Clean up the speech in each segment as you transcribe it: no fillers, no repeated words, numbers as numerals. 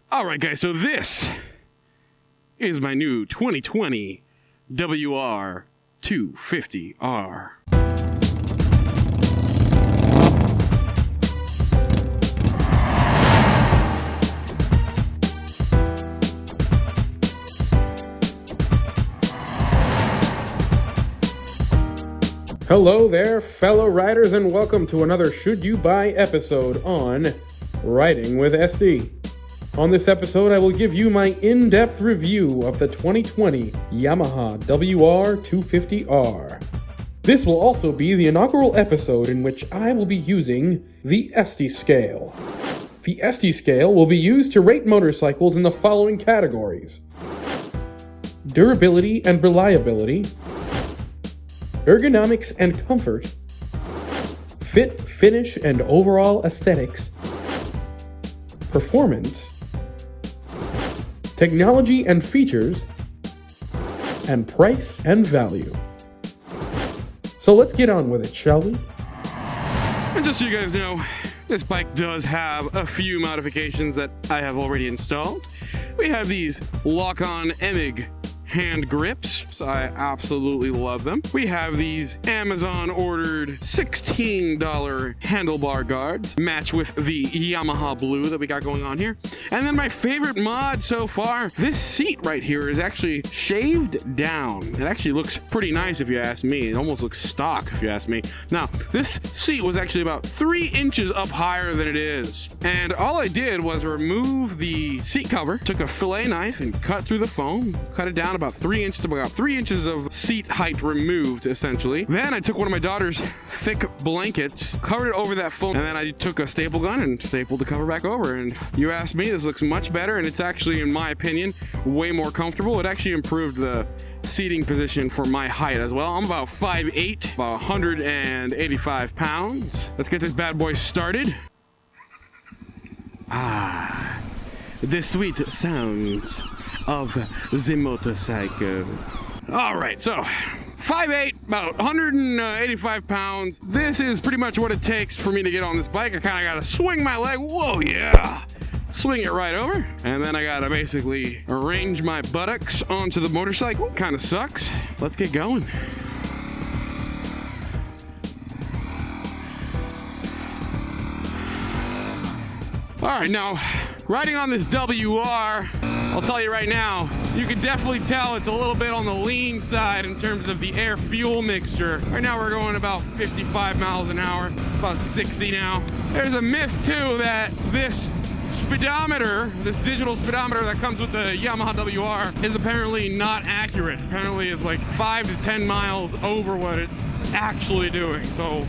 Alright guys, so this is my new 2020 WR250R. Hello there, fellow riders, and welcome to another Should You Buy episode on Riding with Estie. On this episode, I will give you my in-depth review of the 2020 Yamaha WR250R. This will also be the inaugural episode in which I will be using the Estie scale. The Estie scale will be used to rate motorcycles in the following categories: durability and reliability, ergonomics and comfort, fit, finish, and overall aesthetics, performance, technology and features, and price and value. So let's get on with it, shall we? And just so you guys know, this bike does have a few modifications that I have already installed. We have these lock-on EMIG hand grips, so I absolutely love them. We have these Amazon ordered $16 handlebar guards, match with the Yamaha blue that we got going on here. And then my favorite mod so far, this seat right here is actually shaved down. It actually looks pretty nice if you ask me. It almost looks stock if you ask me. Now, this seat was actually about 3 inches up higher than it is. And all I did was remove the seat cover, took a fillet knife and cut through the foam, cut it down about 3 inches, about 3 inches of seat height removed, essentially. Then I took one of my daughter's thick blankets, covered it over that foam, and then I took a staple gun and stapled the cover back over. And you asked me, this looks much better, and it's actually, in my opinion, way more comfortable. It actually improved the seating position for my height as well. I'm about 5'8", about 185 pounds. Let's get this bad boy started. The sweet sounds of the motorcycle. All right, so 5'8", about 185 pounds. This is pretty much what it takes for me to get on this bike. I kind of got to swing my leg. Whoa, yeah. Swing it right over. And then I got to basically arrange my buttocks onto the motorcycle. Kind of sucks. Let's get going. All right, now, riding on this WR, I'll tell you right now, you can definitely tell it's a little bit on the lean side in terms of the air-fuel mixture. Right now we're going about 55 miles an hour, about 60 now. There's a myth too that this speedometer, this digital speedometer that comes with the Yamaha WR is apparently not accurate. Apparently it's like 5 to 10 miles over what it's actually doing. So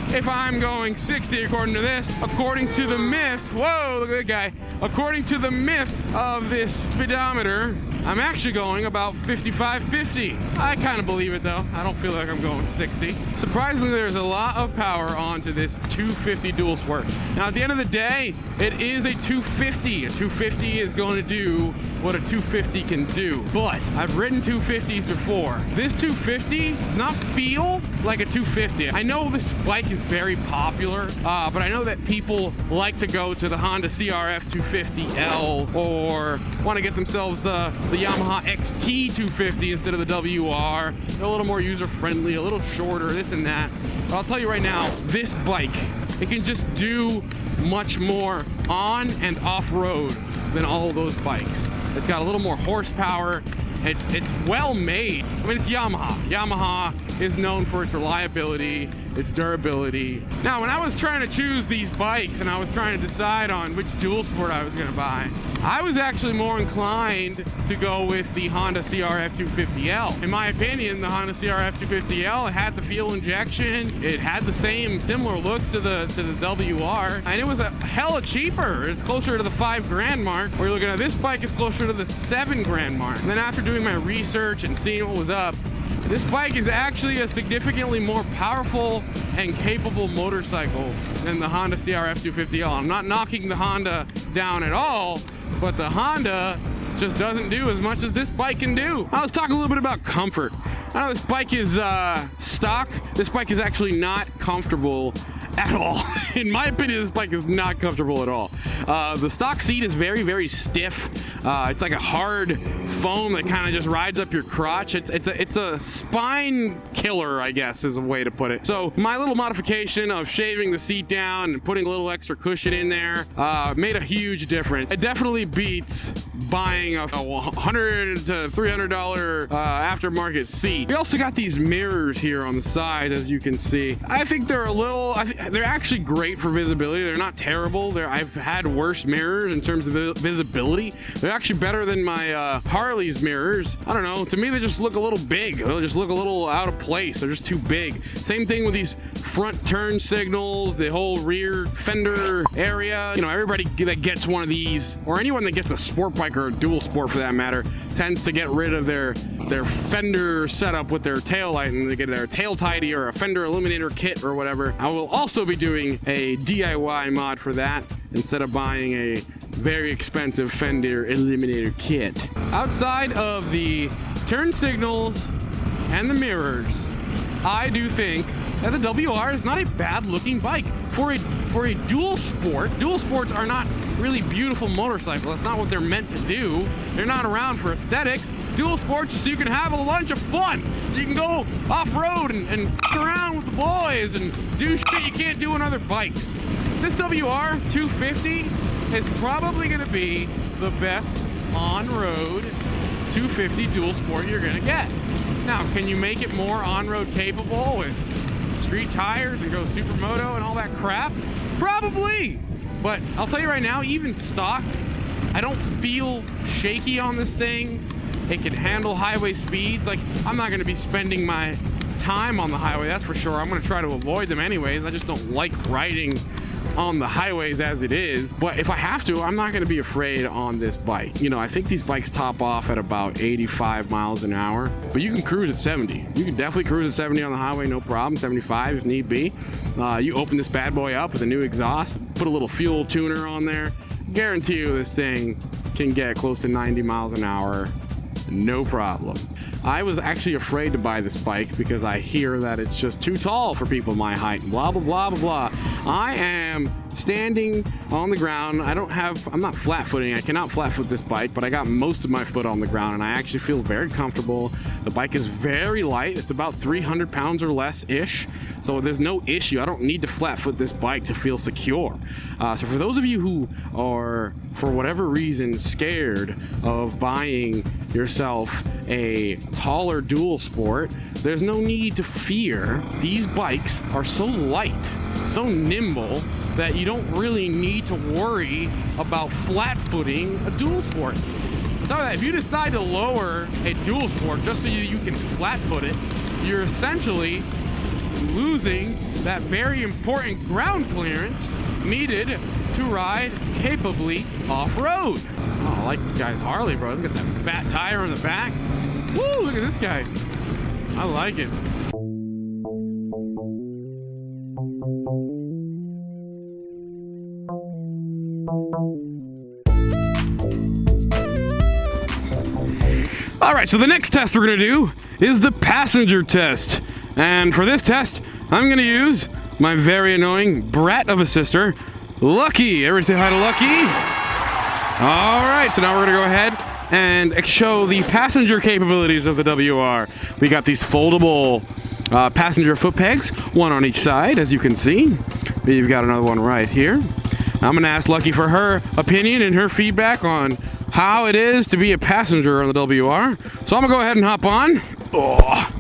if I'm going 60 according to this, according to the myth, whoa, look at that guy. According to the myth of this speedometer, I'm actually going about 55, 50. I kind of believe it though. I don't feel like I'm going 60. Surprisingly, there's a lot of power onto this 250 dual sport. Now at the end of the day, it is a 250. A 250 is going to do what a 250 can do. But I've ridden 250s before. This 250 does not feel like a 250. I know this bike is very popular, but I know that people like to go to the Honda CRF 250L or want to get themselves the Yamaha XT 250 instead of the WR. They're a little more user-friendly, a little shorter, this and that. But I'll tell you right now, this bike, it can just do much more on and off-road than all of those bikes. It's got a little more horsepower. It's well made. I mean, it's Yamaha. Yamaha is known for its reliability, its durability. Now, when I was trying to choose these bikes and I was trying to decide on which dual sport I was going to buy, I was actually more inclined to go with the Honda CRF 250L. In my opinion, the Honda CRF 250L had the fuel injection. It had the similar looks to the WR, and it was a hella cheaper. It's closer to the $5,000 mark. Where you're looking at this bike is closer to the $7,000 mark. And then after doing my research and seeing what was up, this bike is actually a significantly more powerful and capable motorcycle than the Honda CRF 250L. I'm not knocking the Honda down at all, but the Honda just doesn't do as much as this bike can do. Now let's talk a little bit about comfort. I know this bike is stock. This bike is actually not comfortable at all. in my opinion, this bike is not comfortable at all. The stock seat is very, very stiff. It's like a hard foam that kind of just rides up your crotch. It's a spine killer, I guess, is a way to put it. So my little modification of shaving the seat down and putting a little extra cushion in there made a huge difference. It definitely beats buying a $100 to $300 aftermarket seat. We also got these mirrors here on the side, as you can see. I think they're they're actually great for visibility. They're not terrible. I've had worse mirrors in terms of visibility. They're actually better than my Harley's mirrors. I don't know. To me, they just look a little big. They just look a little out of place. They're just too big. Same thing with these front turn signals, the whole rear fender area. You know, everybody that gets one of these, or anyone that gets a sport bike or a dual sport for that matter, tends to get rid of their fender setup with their tail light, and they get their tail tidy or a fender eliminator kit or whatever. I will also be doing a DIY mod for that instead of buying a very expensive fender eliminator kit. Outside of the turn signals and the mirrors, I do think that the WR is not a bad looking bike for a dual sport. Dual sports are not really beautiful motorcycles. That's not what they're meant to do. They're not around for aesthetics. Dual sports is so you can have a bunch of fun. So you can go off-road and f around with the boys and do shit you can't do on other bikes. This WR250 is probably going to be the best on-road 250 dual sport you're going to get. Now, can you make it more on-road capable with street tires and go supermoto and all that crap? Probably. But I'll tell you right now, even stock, I don't feel shaky on this thing. It can handle highway speeds. Like, I'm not going to be spending my time on the highway, that's for sure. I'm going to try to avoid them anyways. I just don't like riding on the highways as it is. But if I have to, I'm not going to be afraid on this bike. You know, I think these bikes top off at about 85 miles an hour, but you can cruise at 70. You can definitely cruise at 70 on the highway, no problem. 75 if need be. You open this bad boy up with a new exhaust, put a little fuel tuner on there, guarantee you this thing can get close to 90 miles an hour, no problem. I was actually afraid to buy this bike because I hear that it's just too tall for people my height, blah, blah, blah, blah, blah. I am standing on the ground. I'm not flat footing. I cannot flat foot this bike, but I got most of my foot on the ground and I actually feel very comfortable. The bike is very light. It's about 300 pounds or less-ish. So there's no issue. I don't need to flat foot this bike to feel secure. So for those of you who are, for whatever reason, scared of buying yourself a taller dual sport, there's no need to fear. These bikes are so light, so nimble, that you don't really need to worry about flat footing a dual sport. So that if you decide to lower a dual sport just so you can flat foot it, you're essentially losing that very important ground clearance needed to ride capably off-road. Oh, I like this guy's Harley, bro. Look at that fat tire on the back. Woo, look at this guy. I like it. All right, so the next test we're gonna do is the passenger test. And for this test, I'm gonna use my very annoying brat of a sister, Lucky. Everybody say hi to Lucky. All right, so now we're gonna go ahead and show the passenger capabilities of the WR. We got these foldable passenger foot pegs, one on each side, as you can see. We've got another one right here. I'm gonna ask Lucky for her opinion and her feedback on how it is to be a passenger on the WR. So I'm gonna go ahead and hop on. Oh.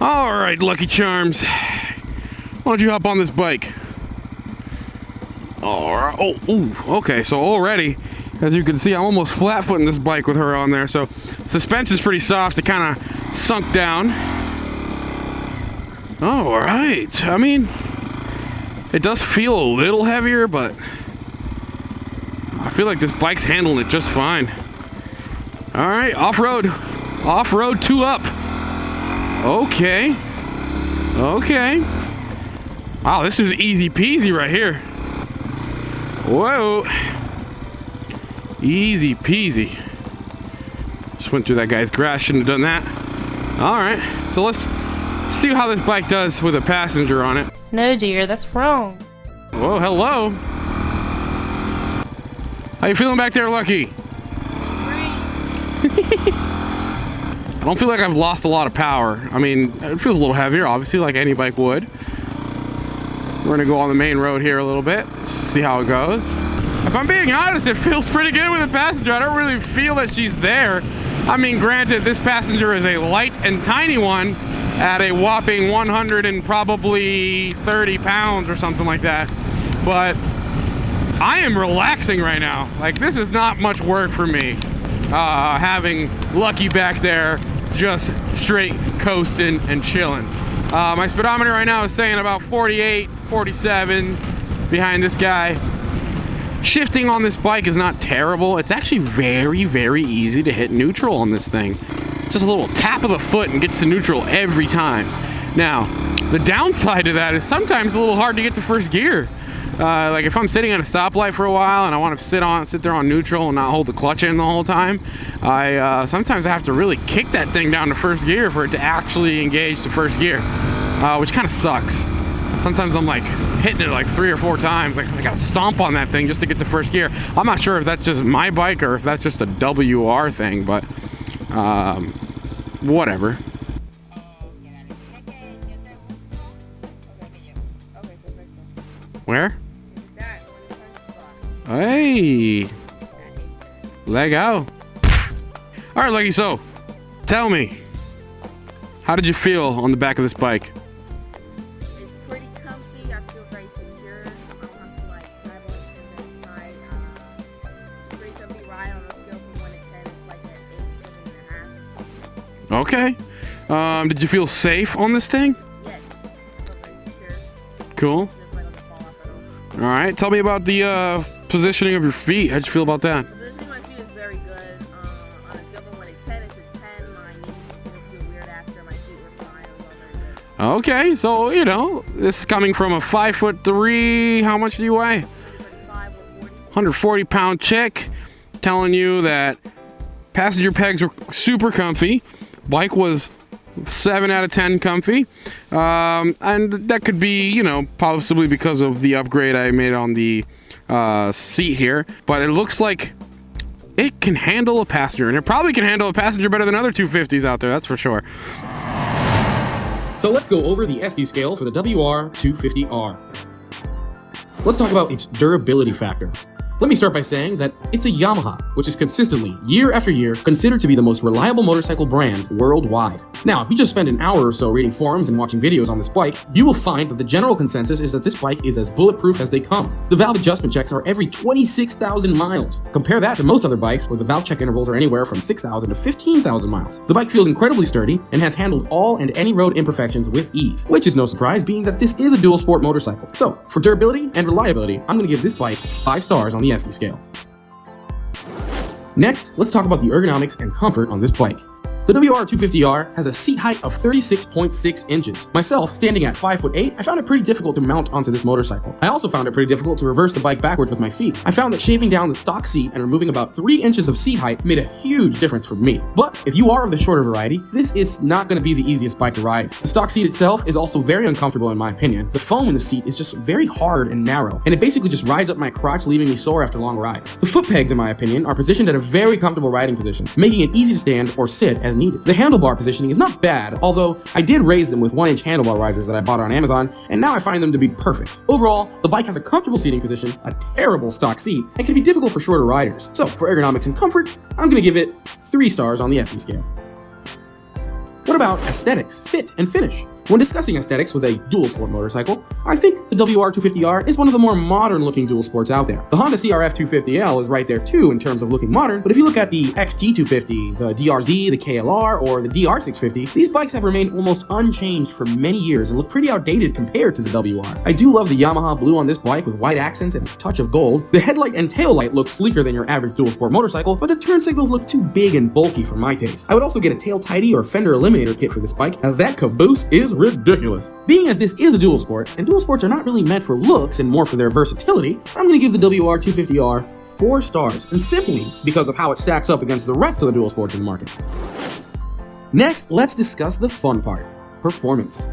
All right, Lucky Charms. Why don't you hop on this bike? Okay, so already, as you can see, I'm almost flat-footing this bike with her on there. So suspension's pretty soft. It kind of sunk down. All right. I mean, it does feel a little heavier, but I feel like this bike's handling it just fine. All right, off-road 2 up. Okay. Wow, this is easy peasy right here. Whoa. Easy peasy. Just went through that guy's grass, shouldn't have done that. All right, so let's see how this bike does with a passenger on it. No, dear, that's wrong. Whoa, hello. How you feeling back there, Lucky? I don't feel like I've lost a lot of power. I mean, it feels a little heavier, obviously, like any bike would. We're gonna go on the main road here a little bit, just to see how it goes. If I'm being honest, it feels pretty good with a passenger. I don't really feel that she's there. I mean, granted, this passenger is a light and tiny one at a whopping 100 and probably 30 pounds or something like that. But I am relaxing right now. Like, this is not much work for me. Having Lucky back there just straight coasting and chilling. My speedometer right now is saying about 48, 47 behind this guy. Shifting on this bike is not terrible. It's actually very, very easy to hit neutral on this thing. Just a little tap of the foot and gets to neutral every time. Now, the downside to that is sometimes a little hard to get to first gear. Like if I'm sitting at a stoplight for a while and I want to sit there on neutral and not hold the clutch in the whole time, sometimes I have to really kick that thing down to first gear for it to actually engage to first gear, which kind of sucks. Sometimes I'm like hitting it like 3 or 4 times, like I gotta stomp on that thing just to get to first gear. I'm not sure if that's just my bike or if that's just a WR thing, but whatever. Where? Hey, Lego. All right, Leggy, so tell me, how did you feel on the back of this bike? It's pretty comfy. I feel very secure. I don't have to like grab on the side. It's a pretty comfy ride on a scale from 1 to 10. It's like an 8, 7.5. Okay. Did you feel safe on this thing? Yes. I feel very secure. Cool. There's no fall off at all. All right, tell me about the positioning of your feet. How'd you feel about that? The positioning of my feet is very good. On a scale from 1 to 10, it's a 10. My knees feel weird after. My feet were fine. It was all very good. Okay, so you know, this is coming from a 5'3". How much do you weigh? 35 or 40. 140-pound chick, telling you that passenger pegs are super comfy. Bike was 7 out of 10 comfy, and that could be, you know, possibly because of the upgrade I made on the seat here, but it looks like it can handle a passenger, and it probably can handle a passenger better than other 250s out there, that's for sure. So let's go over the Estie scale for the WR250R. Let's talk about its durability factor. Let me start by saying that it's a Yamaha, which is consistently, year after year, considered to be the most reliable motorcycle brand worldwide. Now, if you just spend an hour or so reading forums and watching videos on this bike, you will find that the general consensus is that this bike is as bulletproof as they come. The valve adjustment checks are every 26,000 miles. Compare that to most other bikes where the valve check intervals are anywhere from 6,000 to 15,000 miles. The bike feels incredibly sturdy and has handled all and any road imperfections with ease, which is no surprise being that this is a dual sport motorcycle. So, for durability and reliability, I'm going to give this bike 5 stars on the Estie scale. Next, let's talk about the ergonomics and comfort on this bike. The WR250R has a seat height of 36.6 inches. Myself, standing at 5'8", I found it pretty difficult to mount onto this motorcycle. I also found it pretty difficult to reverse the bike backwards with my feet. I found that shaving down the stock seat and removing about 3 inches of seat height made a huge difference for me. But if you are of the shorter variety, this is not going to be the easiest bike to ride. The stock seat itself is also very uncomfortable in my opinion. The foam in the seat is just very hard and narrow, and it basically just rides up my crotch, leaving me sore after long rides. The foot pegs, in my opinion, are positioned at a very comfortable riding position, making it easy to stand or sit as needed. The handlebar positioning is not bad, although I did raise them with 1-inch handlebar risers that I bought on Amazon, and now I find them to be perfect. Overall, the bike has a comfortable seating position, a terrible stock seat, and can be difficult for shorter riders. So, for ergonomics and comfort, I'm gonna give it 3 stars on the Estie scale. What about aesthetics, fit, and finish? When discussing aesthetics with a dual sport motorcycle, I think the WR250R is one of the more modern looking dual sports out there. The Honda CRF 250L is right there too in terms of looking modern, but if you look at the XT250, the DRZ, the KLR, or the DR650, these bikes have remained almost unchanged for many years and look pretty outdated compared to the WR. I do love the Yamaha blue on this bike with white accents and a touch of gold. The headlight and tail light look sleeker than your average dual sport motorcycle, but the turn signals look too big and bulky for my taste. I would also get a tail tidy or fender eliminator kit for this bike, as that caboose is ridiculous. Being as this is a dual sport, and dual sports are not really meant for looks and more for their versatility, I'm going to give the WR250R 4 stars, and simply because of how it stacks up against the rest of the dual sports in the market. Next, let's discuss the fun part, performance.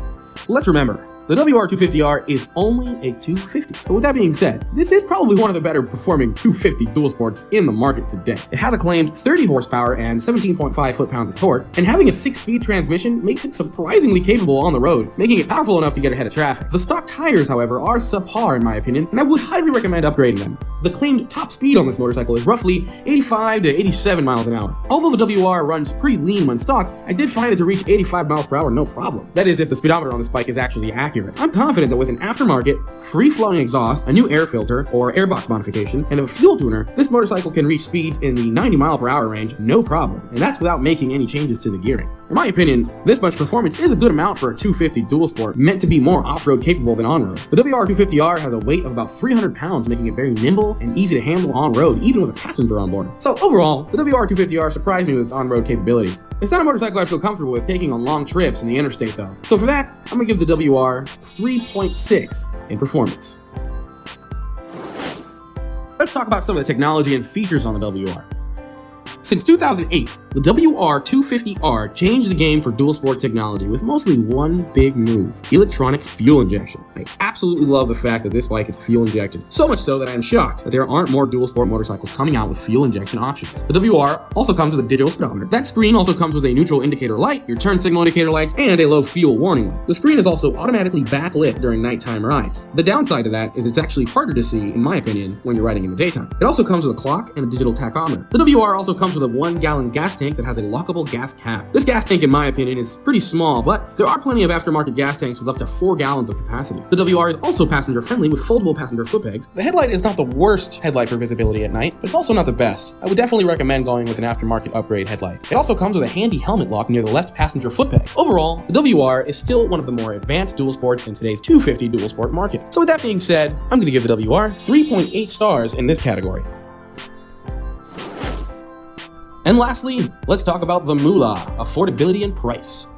Let's remember, The WR250R is only a 250. But with that being said, this is probably one of the better performing 250 dual sports in the market today. It has a claimed 30 horsepower and 17.5 foot-pounds of torque, and having a 6-speed transmission makes it surprisingly capable on the road, making it powerful enough to get ahead of traffic. The stock tires, however, are subpar in my opinion, and I would highly recommend upgrading them. The claimed top speed on this motorcycle is roughly 85 to 87 miles an hour. Although the WR runs pretty lean when stock, I did find it to reach 85 miles per hour no problem. That is if the speedometer on this bike is actually accurate. I'm confident that with an aftermarket, free-flowing exhaust, a new air filter or airbox modification, and a fuel tuner, this motorcycle can reach speeds in the 90 mile per hour range no problem, and that's without making any changes to the gearing. In my opinion, this much performance is a good amount for a 250 dual sport meant to be more off-road capable than on-road. The WR250R has a weight of about 300 pounds, making it very nimble and easy to handle on-road, even with a passenger on board. So overall, the WR250R surprised me with its on-road capabilities. It's not a motorcycle I feel comfortable with taking on long trips in the interstate though. So for that, I'm gonna give the WR 3.6 in performance. Let's talk about some of the technology and features on the WR. Since 2008, the WR250R changed the game for dual sport technology with mostly one big move: electronic fuel injection. I absolutely love the fact that this bike is fuel injected, so much so that I am shocked that there aren't more dual sport motorcycles coming out with fuel injection options. The WR also comes with a digital speedometer. That screen also comes with a neutral indicator light, your turn signal indicator lights, and a low fuel warning light. The screen is also automatically backlit during nighttime rides. The downside to that is it's actually harder to see, in my opinion, when you're riding in the daytime. It also comes with a clock and a digital tachometer. The WR also comes with a 1-gallon gas tank that has a lockable gas cap. This gas tank, in my opinion, is pretty small, but there are plenty of aftermarket gas tanks with up to 4 gallons of capacity. The WR is also passenger friendly with foldable passenger foot pegs. The headlight is not the worst headlight for visibility at night, but it's also not the best. I would definitely recommend going with an aftermarket upgrade headlight. It also comes with a handy helmet lock near the left passenger foot peg. Overall, the WR is still one of the more advanced dual sports in today's 250 dual sport market. So with that being said, I'm going to give the WR 3.8 stars in this category. And lastly, let's talk about the moolah, affordability and price.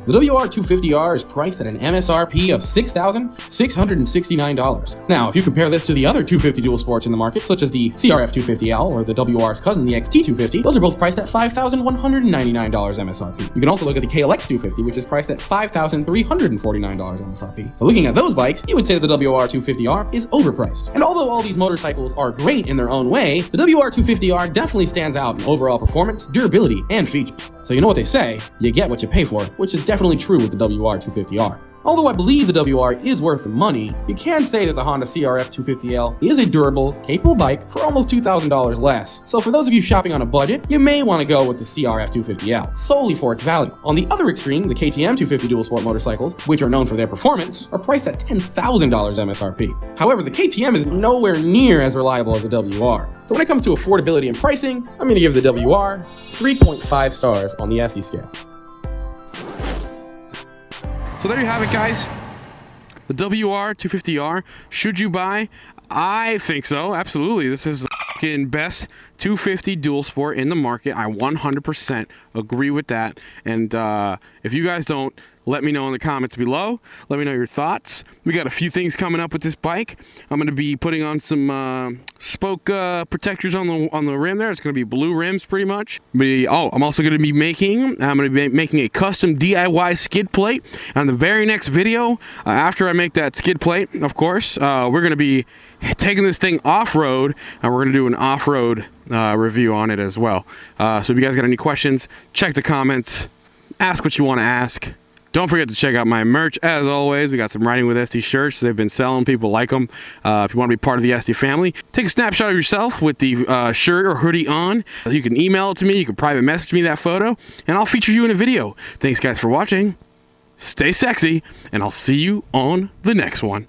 The WR250R is priced at an MSRP of $6,669. Now, if you compare this to the other 250 dual sports in the market, such as the CRF250L or the WR's cousin, the XT250, those are both priced at $5,199 MSRP. You can also look at the KLX250, which is priced at $5,349 MSRP. So looking at those bikes, you would say that the WR250R is overpriced. And although all these motorcycles are great in their own way, the WR250R definitely stands out in overall performance, durability, and features. So you know what they say, you get what you pay for, which is definitely true with the WR250R. Although I believe the WR is worth the money, you can say that the Honda CRF250L is a durable, capable bike for almost $2,000 less. So for those of you shopping on a budget, you may want to go with the CRF250L, solely for its value. On the other extreme, the KTM 250 dual sport motorcycles, which are known for their performance, are priced at $10,000 MSRP. However, the KTM is nowhere near as reliable as the WR. So when it comes to affordability and pricing, I'm going to give the WR 3.5 stars on the Estie scale. So there you have it, guys. The WR250R, should you buy? I think so, absolutely. This is the fucking best 250 dual sport in the market. I 100% agree with that. And if you guys don't, let me know in the comments below. Let me know your thoughts. We got a few things coming up with this bike. I'm going to be putting on some spoke protectors on the rim there. It's going to be blue rims pretty much. I'm also going to be making a custom DIY skid plate. On the very next video, after I make that skid plate, of course, we're going to be taking this thing off-road, and we're going to do an off-road review on it as well. So if you guys got any questions, check the comments. Ask what you want to ask. Don't forget to check out my merch. As always, we got some Riding with Estie shirts. They've been selling. People like them. If you want to be part of the Estie family, take a snapshot of yourself with the shirt or hoodie on. You can email it to me. You can private message me that photo, and I'll feature you in a video. Thanks, guys, for watching. Stay sexy, and I'll see you on the next one.